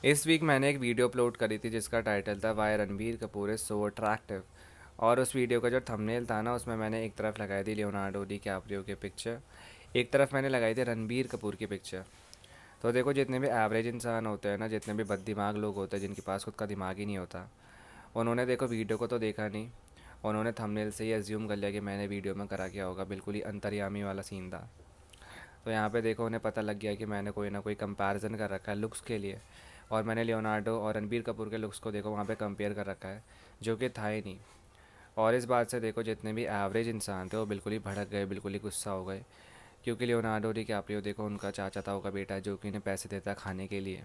इस वीक मैंने एक वीडियो अपलोड करी थी जिसका टाइटल था why Ranbir Kapoor is so attractive. और उस वीडियो का जो थंबनेल था ना, उसमें मैंने एक तरफ लगाई थी लियोनार्डो डी कैप्रियो की पिक्चर, एक तरफ मैंने लगाई थी रणबीर कपूर की पिक्चर। तो देखो, जितने भी एवरेज इंसान होते हैं ना, जितने भी बददिमाग लोग होते हैं जिनके पास खुद का दिमाग ही नहीं होता, उन्होंने देखो वीडियो को तो देखा नहीं, उन्होंने थंबनेल से ही एज्यूम कर लिया कि मैंने वीडियो में करा क्या होगा। बिल्कुल ही अंतर्यामी वाला सीन था। तो यहाँ पे देखो, उन्हें पता लग गया कि मैंने कोई ना कोई कंपैरिजन कर रखा है लुक्स के लिए, और मैंने लियोनार्डो और रणबीर कपूर के लुक्स को देखो वहाँ पे कंपेयर कर रखा है, जो कि था ही नहीं। और इस बात से देखो, जितने भी एवरेज इंसान थे वो बिल्कुल ही भड़क गए, बिल्कुल ही गुस्सा हो गए। क्योंकि लियोनार्डो डिकैप्रियो देखो, उनका चाचा था, उनका बेटा है, जो कि उन्हें पैसे देता है खाने के लिए।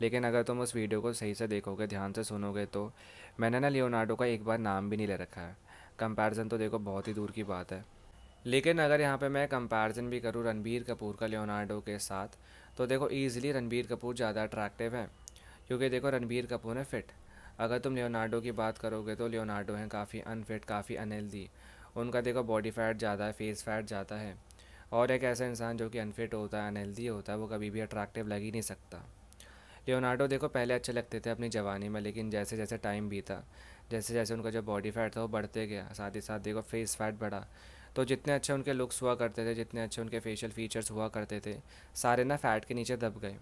लेकिन अगर तुम उस वीडियो को सही से देखोगे, ध्यान से सुनोगे, तो मैंने ना लियोनार्डो का एक बार नाम भी नहीं ले रखा है। कंपैरिजन तो देखो बहुत ही दूर की बात है। लेकिन अगर यहाँ पे मैं कंपैरिजन भी करूँ रणबीर कपूर का लियोनार्डो के साथ, तो देखो ईज़िली रणबीर कपूर ज़्यादा अट्रैक्टिव है। क्योंकि देखो, रणबीर कपूर है फिट। अगर तुम लियोनार्डो की बात करोगे तो लियोनार्डो हैं काफ़ी अनफिट, काफ़ी अनहेल्दी। उनका देखो बॉडी फैट ज़्यादा है, फेस फैट ज़्यादा है। और एक ऐसा इंसान जो कि अनफिट होता है, अनहेल्दी होता है, वो कभी भी अट्रैक्टिव लग ही नहीं सकता। लियोनार्डो देखो पहले अच्छे लगते थे अपनी जवानी में, लेकिन जैसे जैसे टाइम बीता, जैसे जैसे उनका जो बॉडी फैट था वो बढ़ते गया, साथ ही साथ देखो फेस फैट बढ़ा। तो जितने अच्छे उनके लुक्स हुआ करते थे, जितने अच्छे उनके फेशियल फीचर्स हुआ करते थे, सारे ना फैट के नीचे दब गए।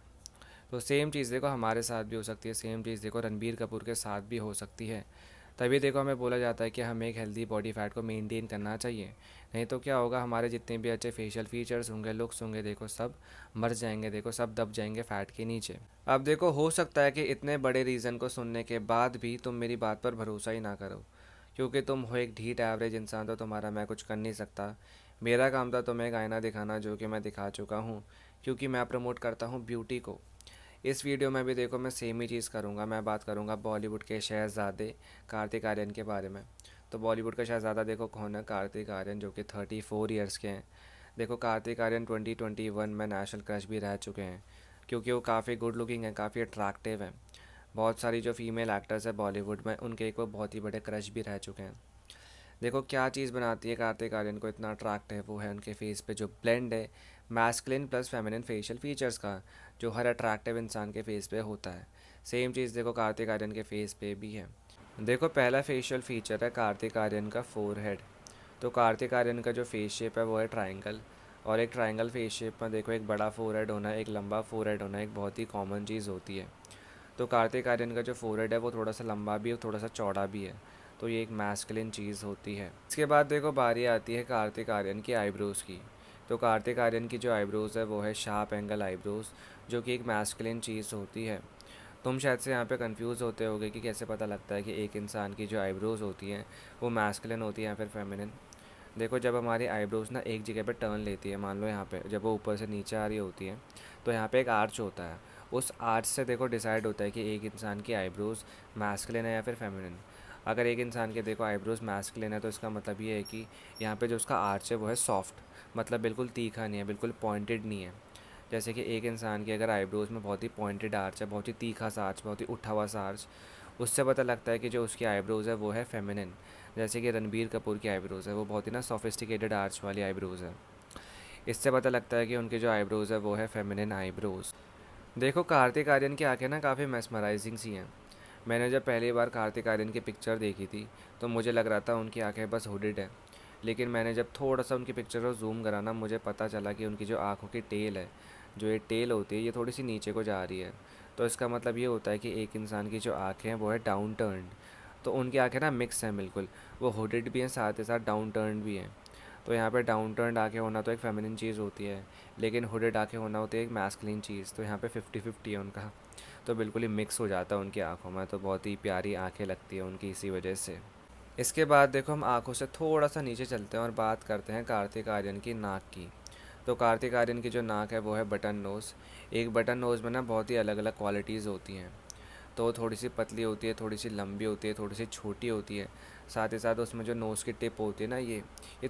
तो सेम चीज़ देखो हमारे साथ भी हो सकती है, सेम चीज़ देखो रणबीर कपूर के साथ भी हो सकती है। तभी देखो हमें बोला जाता है कि हमें एक हेल्दी बॉडी फैट को मेंटेन करना चाहिए। नहीं तो क्या होगा, हमारे जितने भी अच्छे फेशियल फीचर्स होंगे, लुक्स होंगे, देखो सब मर जाएंगे, देखो सब दब जाएंगे फैट के नीचे। अब देखो, हो सकता है कि इतने बड़े रीज़न को सुनने के बाद भी तुम मेरी बात पर भरोसा ही ना करो। क्योंकि तुम हो एक ढीठ एवरेज इंसान, तो तुम्हारा मैं कुछ कर नहीं सकता। मेरा काम था तुम्हें एक आईना दिखाना, जो कि मैं दिखा चुका हूँ। क्योंकि मैं प्रमोट करता हूँ ब्यूटी को। इस वीडियो में भी देखो मैं सेम ही चीज़ करूँगा। मैं बात करूँगा बॉलीवुड के शहज़ादे कार्तिक आर्यन के बारे में। तो बॉलीवुड का शहज़ादा देखो कौन है, कार्तिक आर्यन, जो कि 34 ईयर्स के हैं। देखो, कार्तिक आर्यन 2021 में नेशनल क्रश भी रह चुके हैं। क्योंकि वो काफ़ी गुड लुकिंग है, काफ़ी अट्रैक्टिव है। बहुत सारी जो फीमेल एक्टर्स है बॉलीवुड में, उनके एक वो बहुत ही बड़े क्रश भी रह चुके हैं। देखो क्या चीज़ बनाती है कार्तिक आर्यन को इतना अट्रैक्टिव, वो है उनके फेस पे जो ब्लेंड है masculine plus feminine facial features का, जो हर अट्रैक्टिव इंसान के फेस पे होता है। सेम चीज़ देखो कार्तिक आर्यन के फेस पे भी है। देखो, पहला फेशियल फीचर है कार्तिक आर्यन का फोरहेड। तो कार्तिक आर्यन का जो फेस शेप है वो है ट्राइंगल। और एक ट्राइंगल फेस शेप में देखो एक बड़ा फोरहेड होना, एक लंबा फोरहेड होना एक बहुत ही कॉमन चीज़ होती है। तो कार्तिक आर्यन का जो फोरहेड है वो थोड़ा सा लंबा भी है, थोड़ा सा चौड़ा भी है। तो ये एक मैस्कुलिन चीज़ होती है। इसके बाद देखो बारी आती है कार्तिक आर्यन की आईब्रोज़ की। तो कार्तिक आर्यन की जो आईब्रोज़ है वो है शार्प एंगल आईब्रोज़, जो कि एक मैस्कुलिन चीज़ होती है। तुम शायद से यहाँ पे कंफ्यूज होते होगे कि कैसे पता लगता है कि एक इंसान की जो आईब्रोज़ होती हैं वो मैस्कुलिन होती है या फिर फेमिनिन। देखो, जब हमारी आईब्रोज़ ना एक जगह पे टर्न लेती है, मान लो यहाँ पे जब वो ऊपर से नीचे आ रही होती है, तो यहाँ पे एक आर्च होता है। उस आर्च से देखो डिसाइड होता है कि एक इंसान की आईब्रोज़ मैस्कुलिन है या फिर फेमिनिन। अगर एक इंसान के देखो आईब्रोज़ मैस्कुलिन है, तो इसका मतलब ये है कि यहाँ पे जो उसका आर्च है वो है सॉफ्ट, मतलब बिल्कुल तीखा नहीं है, बिल्कुल पॉइंटेड नहीं है। जैसे कि एक इंसान की अगर आईब्रोज़ में बहुत ही पॉइंटेड आर्च है, बहुत ही तीखा सा आर्च, बहुत ही उठा हुआ सा आर्च, उससे पता लगता है कि जो उसकी आईब्रोज़ है वो है फेमिनिन। जैसे कि रणबीर कपूर की आईब्रोज़ है, वो बहुत ही ना सोफिस्टिकेटेड आर्च वाली आईब्रोज़ है। इससे पता लगता है कि उनकी जो आईब्रोज़ है वो है फेमिनिन आईब्रोज़। देखो, कार्तिक आर्यन की आंखें ना काफ़ी मेस्मराइजिंग सी हैं। मैंने जब पहली बार कार्तिक आर्यन की पिक्चर देखी थी, तो मुझे लग रहा था उनकी आंखें बस हुडेड है। लेकिन मैंने जब थोड़ा सा उनकी पिक्चर को जूम करा ना, मुझे पता चला कि उनकी जो आँखों की टेल है, जो ये टेल होती है, ये थोड़ी सी नीचे को जा रही है। तो इसका मतलब ये होता है कि एक इंसान की जो आँखें हैं वो है डाउन टर्न्ड। तो उनकी आंखें ना मिक्स हैं बिल्कुल, वो हुडेड भी हैं, साथ ही साथ डाउन टर्न्ड भी हैं। तो यहाँ पे डाउन टर्न्ड आँखें होना तो एक फेमिनिन चीज़ होती है, लेकिन हुडेड आँखें होना होती है एक मैस्कुलिन चीज़। तो यहाँ पे 50-50 है उनका। तो बिल्कुल ही मिक्स हो जाता है उनकी आँखों में, तो बहुत ही प्यारी आँखें लगती है उनकी इसी वजह से। इसके बाद देखो, हम आँखों से थोड़ा सा नीचे चलते हैं और बात करते हैं कार्तिक आर्यन की नाक की। तो कार्तिक आर्यन की जो नाक है वो है बटन नोज़। एक बटन नोज़ में ना बहुत ही अलग अलग क्वालिटीज़ होती हैं। तो थोड़ी सी पतली होती है, थोड़ी सी लंबी होती है, थोड़ी सी छोटी होती है। साथ ही साथ उसमें जो नोज़ की टिप होती है ना, ये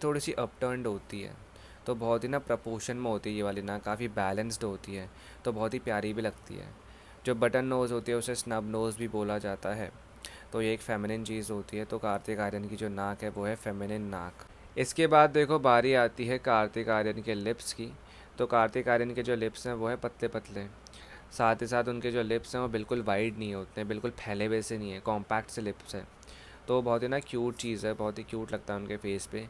थोड़ी सी अपटर्न्ड होती है। तो बहुत ही ना प्रपोर्शन में होती है ये वाली नाक, काफ़ी बैलेंस्ड होती है। तो बहुत ही प्यारी भी लगती है। जो बटन नोज़ होती है उसे स्नब नोज़ भी बोला जाता है। तो ये एक फेमिनिन चीज़ होती है। तो कार्तिक आर्यन की जो नाक है वो है फेमिनिन नाक। इसके बाद देखो बारी आती है कार्तिक आर्यन के लिप्स की। तो कार्तिक आर्यन के जो लिप्स हैं वो है पतले पतले। साथ ही साथ उनके जो लिप्स हैं वो बिल्कुल वाइड नहीं होते हैं, बिल्कुल फैले हुए से नहीं है, कॉम्पैक्ट से लिप्स है। तो बहुत ही ना क्यूट चीज़ है, बहुत ही क्यूट लगता है उनके फेस पे।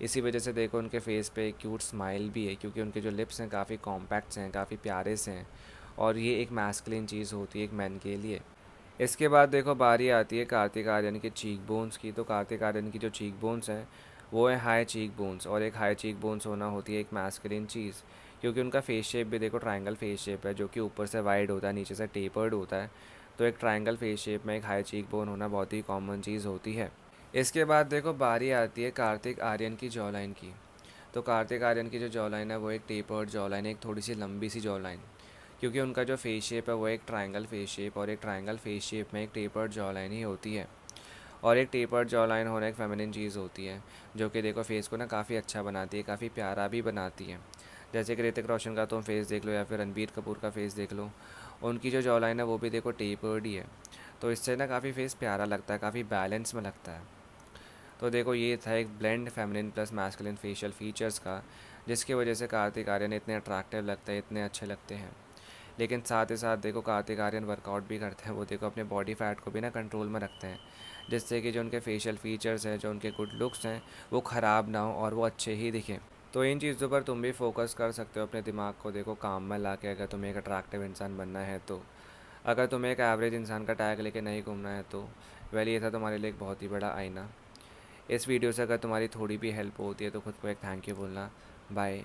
इसी वजह से देखो उनके फेस पे एक क्यूट स्माइल भी है, क्योंकि उनके जो लिप्स हैं काफ़ी कॉम्पैक्ट से हैं, काफ़ी प्यारे से हैं। और ये एक मैस्कुलिन चीज़ होती है एक मैन के लिए। इसके बाद देखो बारी आती है कार्तिक आर्यन के चीक बोन्स की। तो कार्तिक आर्यन की जो चीक बोन्स हैं वो है हाई चीक बोन्स, और एक हाई चीक बोन्स होना होती है एक मैस्कुलिन चीज़, क्योंकि उनका फेस शेप भी देखो ट्रायंगल फेस शेप है, जो कि ऊपर से वाइड होता है, नीचे से टेपर्ड होता है। तो एक ट्रायंगल फेस शेप में एक हाई चीक बोन होना बहुत ही कॉमन चीज़ होती है। इसके बाद देखो बारी आती है कार्तिक आर्यन की जॉ लाइन की। तो कार्तिक आर्यन की जो जॉ लाइन है वो एक टेपर्ड जॉ लाइन है, एक थोड़ी सी लंबी सी जॉ लाइन, क्योंकि उनका जो फेस शेप है वो एक ट्रायंगल फेस शेप, और एक ट्रायंगल फेस शेप में एक टेपर्ड जॉ लाइन ही होती है। और एक टेपर्ड जॉ लाइन होना एक फेमिनिन चीज़ होती है, जो कि देखो फेस को ना काफ़ी अच्छा बनाती है, काफ़ी प्यारा भी बनाती है। जैसे कि ऋतिक रोशन का तुम फेस देख लो या फिर रणबीर कपूर का फेस देख लो, उनकी जो जॉ लाइन है वो भी देखो टेपर्ड ही है। तो इससे ना काफ़ी फेस प्यारा लगता है, काफ़ी बैलेंस में लगता है। तो देखो ये था एक blend feminine plus masculine facial features का, जिसकी वजह से कार्तिक आर्यन इतने अट्रैक्टिव लगते हैं, इतने अच्छे लगते हैं। लेकिन साथ ही साथ देखो कार्तिक आर्यन वर्कआउट भी करते हैं, वो देखो अपने बॉडी फैट को भी ना कंट्रोल में रखते हैं, जिससे कि जो उनके फेशियल फीचर्स हैं, जो उनके गुड लुक्स हैं, वो ख़राब ना हो और वो अच्छे ही दिखें। तो इन चीज़ों पर तुम भी फोकस कर सकते हो, अपने दिमाग को देखो काम में ला के, अगर तुम्हें एक अट्रैक्टिव इंसान बनना है तो। अगर तुम्हें एक एवरेज इंसान का टैग लेके नहीं घूमना है तो वेल, ये था तुम्हारे लिए एक बहुत ही बड़ा आईना। इस वीडियो से अगर तुम्हारी थोड़ी भी हेल्प होती है तो खुद को एक थैंक यू बोलना। बाय।